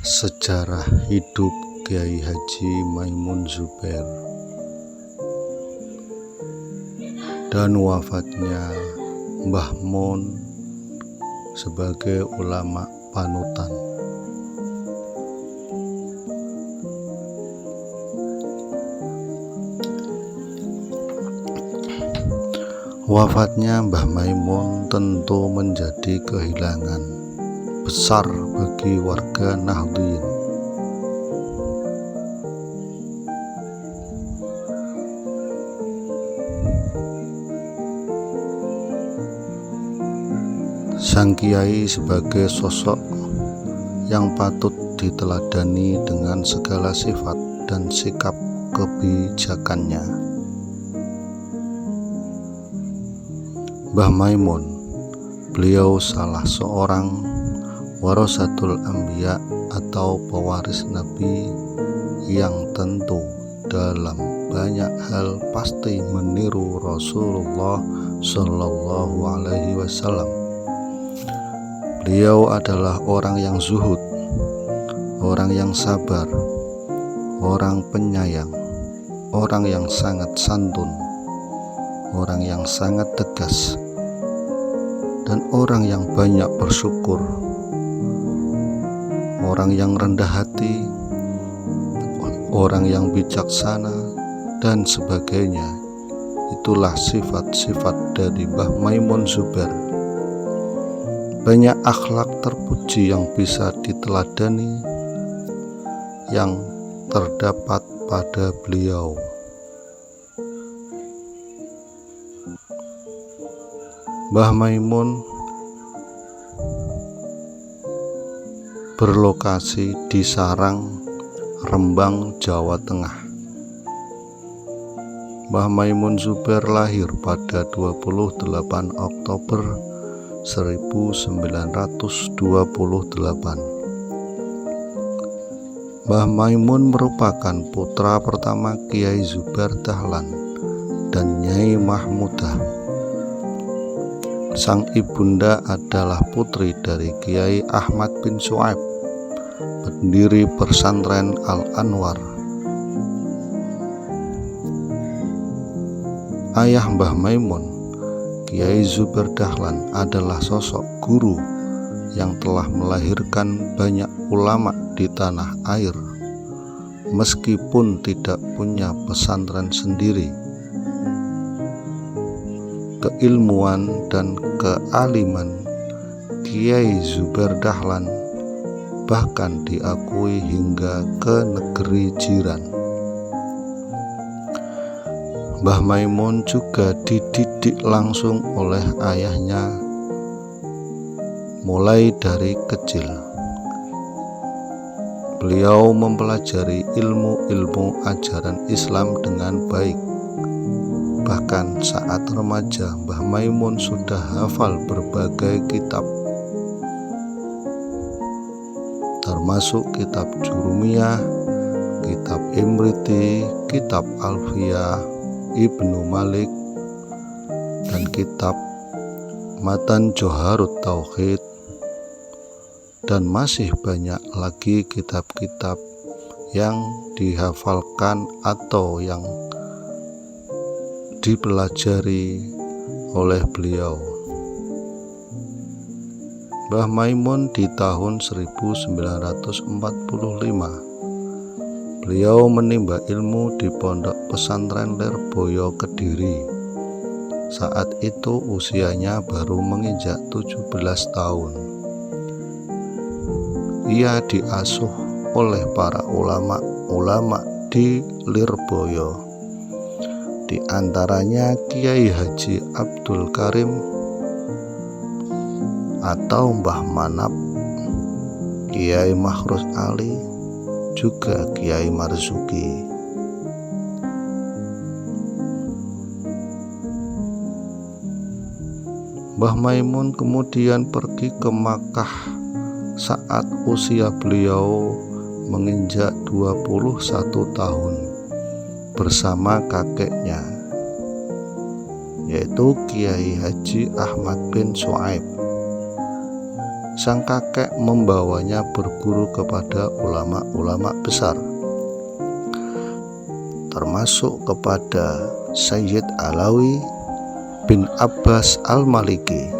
Sejarah hidup Kiai Haji Maimun Zubair dan wafatnya Mbah Mun sebagai ulama panutan. Wafatnya Mbah Maimun tentu menjadi kehilangan besar bagi warga Nahdliyin. Sang Kiai sebagai sosok yang patut diteladani dengan segala sifat dan sikap kebijakannya. Mbah Maimun, beliau salah seorang warasatul anbiya atau pewaris Nabi yang tentu dalam banyak hal pasti meniru Rasulullah Shallallahu Alaihi Wasallam. Beliau adalah orang yang zuhud, orang yang sabar, orang penyayang, orang yang sangat santun, orang yang sangat tegas, dan orang yang banyak bersyukur, orang yang rendah hati, orang yang bijaksana, dan sebagainya. Itulah sifat-sifat dari Mbah Maimun Zubair. Banyak akhlak terpuji yang bisa diteladani yang terdapat pada beliau. Mbah Maimun berlokasi di Sarang, Rembang, Jawa Tengah. Mbah Maimun Zubair lahir pada 28 Oktober 1928. Mbah Maimun merupakan putra pertama Kiai Zubair Dahlan dan Nyai Mahmudah. Sang ibunda adalah putri dari Kiai Ahmad bin Syuaib, pendiri pesantren Al-Anwar. Ayah Mbah Maimun, Kiai Zubair Dahlan, adalah sosok guru yang telah melahirkan banyak ulama di tanah air, meskipun tidak punya pesantren sendiri. Keilmuan dan kealiman Kiai Zubair Dahlan bahkan diakui hingga ke negeri jiran. Mbah Maimun juga dididik langsung oleh ayahnya mulai dari kecil. Beliau mempelajari ilmu-ilmu ajaran Islam dengan baik. Bahkan saat remaja, Mbah Maimun sudah hafal berbagai kitab, termasuk kitab Jurumiyah, kitab Imriti, kitab Alfiyah Ibnu Malik, dan kitab Matan Joharut Tauhid, dan masih banyak lagi kitab-kitab yang dihafalkan atau yang dipelajari oleh beliau. Mbah Maimun di tahun 1945 beliau menimba ilmu di pondok pesantren Lerboyo Kediri. Saat itu usianya baru menginjak 17 tahun. Ia diasuh oleh para ulama-ulama di Lirboyo, di antaranya Kiai Haji Abdul Karim atau Mbah Manap, Kiai Makhrus Ali, juga Kiai Marzuki. Mbah Maimun kemudian pergi ke Makkah saat usia beliau menginjak 21 tahun bersama kakeknya, yaitu Kiai Haji Ahmad bin Syuaib. sang kakek membawanya berguru kepada ulama-ulama besar, termasuk kepada Sayyid Alawi bin Abbas Al-Maliki,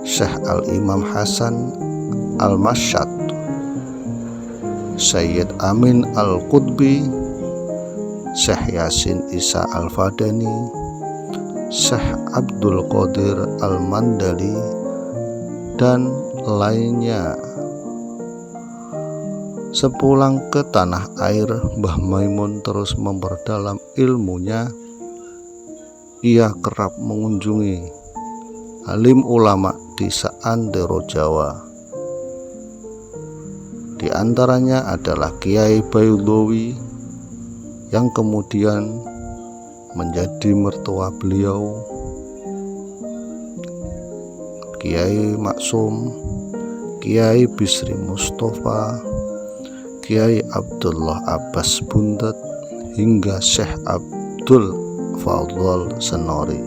Syekh Al-Imam Hasan Al-Mashhad, Sayyid Amin Al-Qutbi, Syekh Yasin Isa Al-Fadani, Syekh Abdul Qadir Al-Mandali, dan lainnya. Sepulang ke tanah air, Mbah Maimun terus memperdalam ilmunya. Ia kerap mengunjungi alim ulama di seantero Jawa. Di antaranya adalah Kiai Bayudowi yang kemudian menjadi mertua beliau, Kiai Maksum, Kiai Bisri Mustafa, Kiai Abdullah Abbas Buntet, hingga Syekh Abdul Fadl Senori.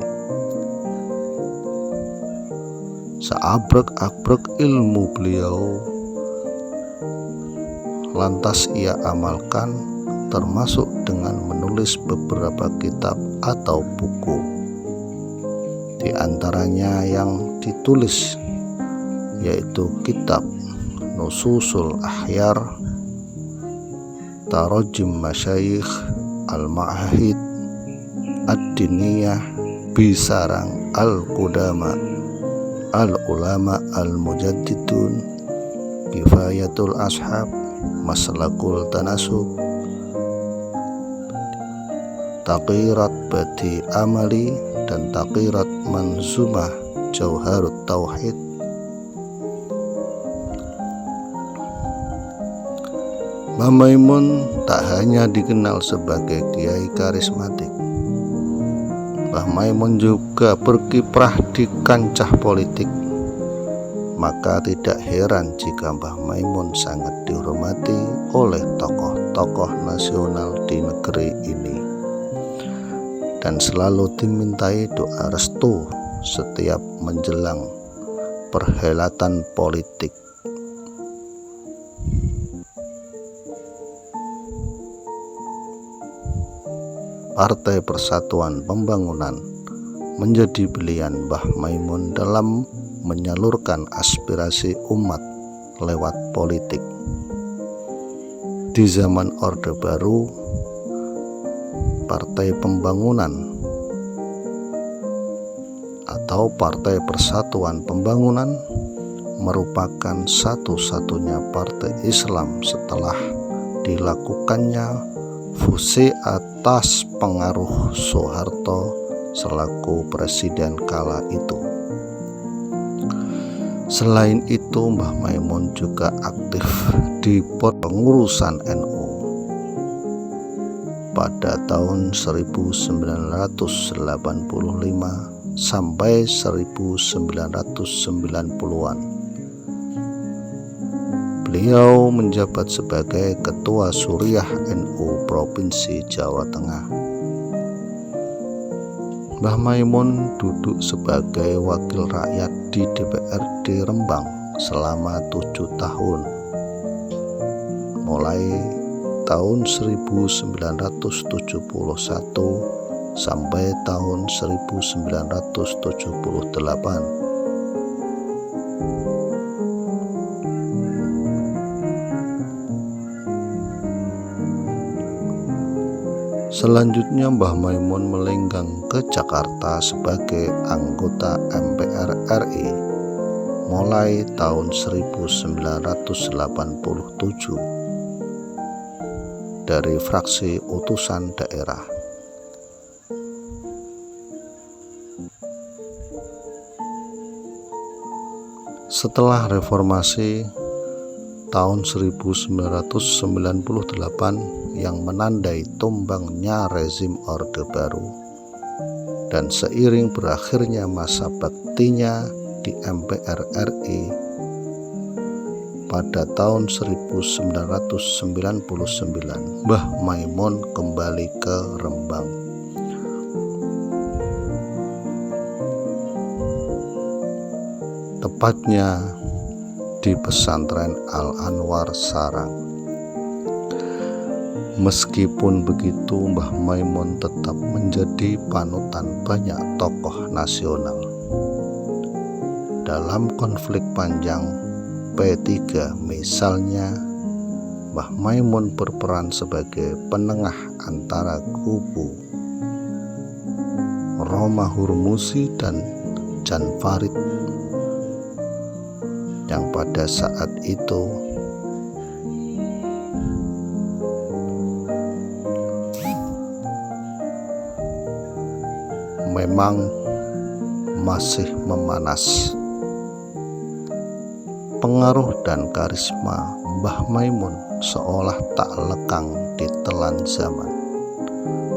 Seabrek-abrek ilmu beliau lantas ia amalkan, termasuk dengan menulis beberapa kitab atau buku. Di antaranya yang ditulis yaitu kitab Nususul Ahyar, Tarajim Masyayikh Al-Ma'ahid Ad-Diniyah Bisarang Al-Qudama Al-Ulama Al-Mujaddidun, Kifayatul Ashab, Maslakul Tanasub, Taqirat Badi Amali, dan Taqirat Manzumah Jauharut Tauhid. Mbah Maimun tak hanya dikenal sebagai kiai karismatik. Mbah Maimun juga berkiprah di kancah politik. Maka tidak heran jika Mbah Maimun sangat dihormati oleh tokoh-tokoh nasional di negeri ini, dan selalu dimintai doa restu setiap menjelang perhelatan politik. Partai Persatuan Pembangunan menjadi pilihan Mbah Maimun dalam menyalurkan aspirasi umat lewat politik. Di zaman Orde Baru, Partai Pembangunan atau Partai Persatuan Pembangunan merupakan satu-satunya partai Islam setelah dilakukannya fusi atas pengaruh Soeharto selaku presiden kala itu. Selain itu, Mbah Maimun juga aktif di pengurusan NU. Pada tahun 1985 sampai 1990-an, beliau menjabat sebagai Ketua Suriah NU Provinsi Jawa Tengah. Mbah Maimun duduk sebagai wakil rakyat di DPRD Rembang selama 7 tahun, mulai tahun 1971 sampai tahun 1978. Selanjutnya Mbah Maimun melenggang ke Jakarta sebagai anggota MPR RI mulai tahun 1987 dari fraksi utusan daerah. Setelah reformasi tahun 1998 yang menandai tumbangnya rezim Orde Baru dan seiring berakhirnya masa baktinya di MPR RI pada tahun 1999, Mbah Maimun kembali ke Rembang. tepatnya di pesantren Al-Anwar Sarang. Meskipun begitu, Mbah Maimun tetap menjadi panutan banyak tokoh nasional. Dalam konflik panjang P3 misalnya, Mbah Maimun berperan sebagai penengah antara kubu Roma Hurmuzi dan Jan Farid yang pada saat itu memang masih memanas. Pengaruh dan karisma Mbah Maimun seolah tak lekang ditelan zaman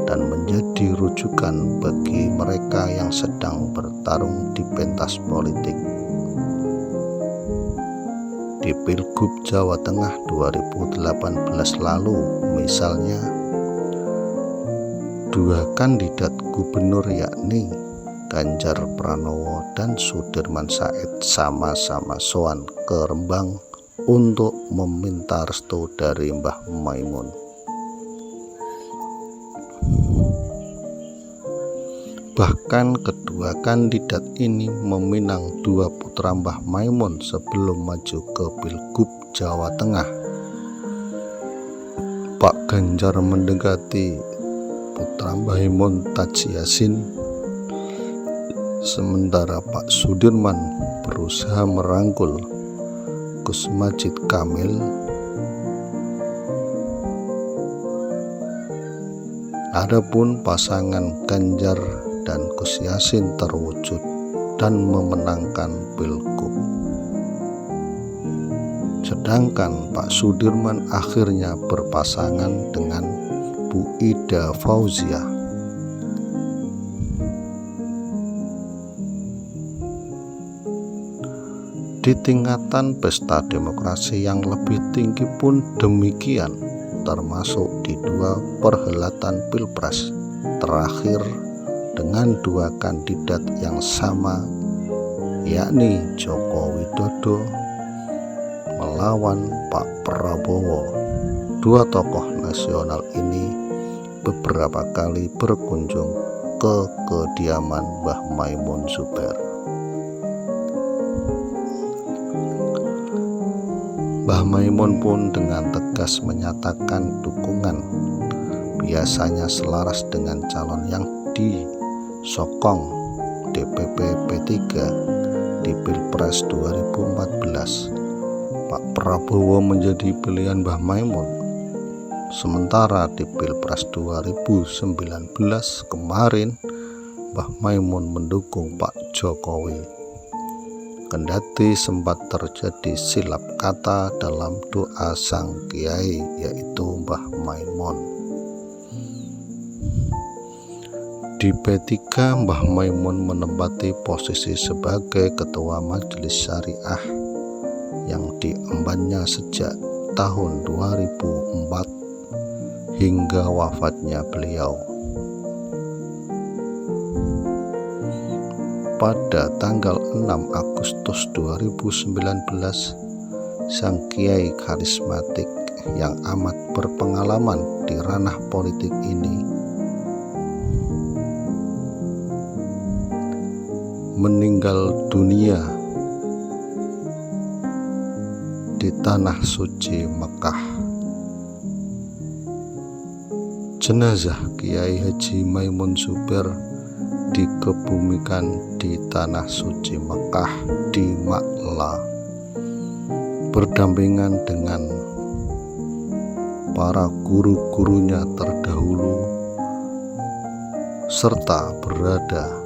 dan menjadi rujukan bagi mereka yang sedang bertarung di pentas politik. Di Pilgub Jawa Tengah 2018 lalu misalnya, dua kandidat gubernur yakni Ganjar Pranowo dan Sudirman Said sama-sama sowan ke Rembang untuk meminta restu dari Mbah Maimun. Bahkan kedua kandidat ini meminang dua putra Mbah Maimun sebelum maju ke Pilgub Jawa Tengah. Pak Ganjar mendekati putra Mbah Maimun Taji Yasin, sementara Pak Sudirman berusaha merangkul Gus Majid Kamil. Adapun pasangan Ganjar dan Gus Yasin terwujud dan memenangkan Pilgub. Sedangkan Pak Sudirman akhirnya berpasangan dengan Bu Ida Fauziah. Di tingkatan pesta demokrasi yang lebih tinggi pun demikian, termasuk di dua perhelatan Pilpres terakhir dengan dua kandidat yang sama, yakni Joko Widodo melawan Pak Prabowo. Dua tokoh nasional ini beberapa kali berkunjung ke kediaman Mbah Maimun Zuber. Mbah Maimun pun dengan tegas menyatakan dukungan, biasanya selaras dengan calon yang disokong DPP P3 di Pilpres 2014. Pak Prabowo menjadi pilihan Mbah Maimun, sementara di Pilpres 2019 kemarin Mbah Maimun mendukung Pak Jokowi. Kendati sempat terjadi silap kata dalam doa sang kiai, yaitu Mbah Maimun. Di P3, Mbah Maimun menempati posisi sebagai Ketua Majelis Syariah yang diembannya sejak tahun 2004 hingga wafatnya beliau. Pada tanggal 6 Agustus 2019, sang kiai karismatik yang amat berpengalaman di ranah politik ini meninggal dunia di Tanah Suci Mekah. Jenazah Kiai Haji Maimun Zuber dikebumikan di Tanah Suci Mekah di Makla, berdampingan dengan para guru-gurunya terdahulu, serta berada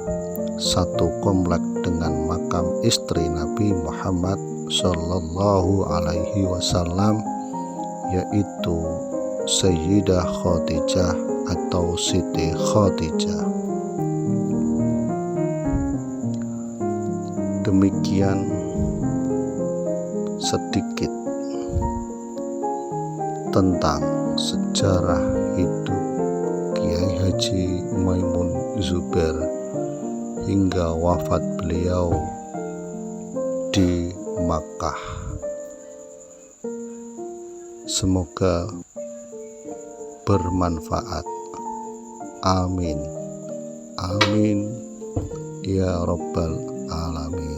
satu komplek dengan makam istri Nabi Muhammad Sallallahu Alaihi Wasallam, yaitu Sayyidah Khadijah atau Siti Khadijah. Demikian sedikit tentang sejarah hidup Kiai Haji Maimun Zuber hingga wafat beliau di Makkah. Semoga bermanfaat. Amin. Amin ya Rabbal Alamin.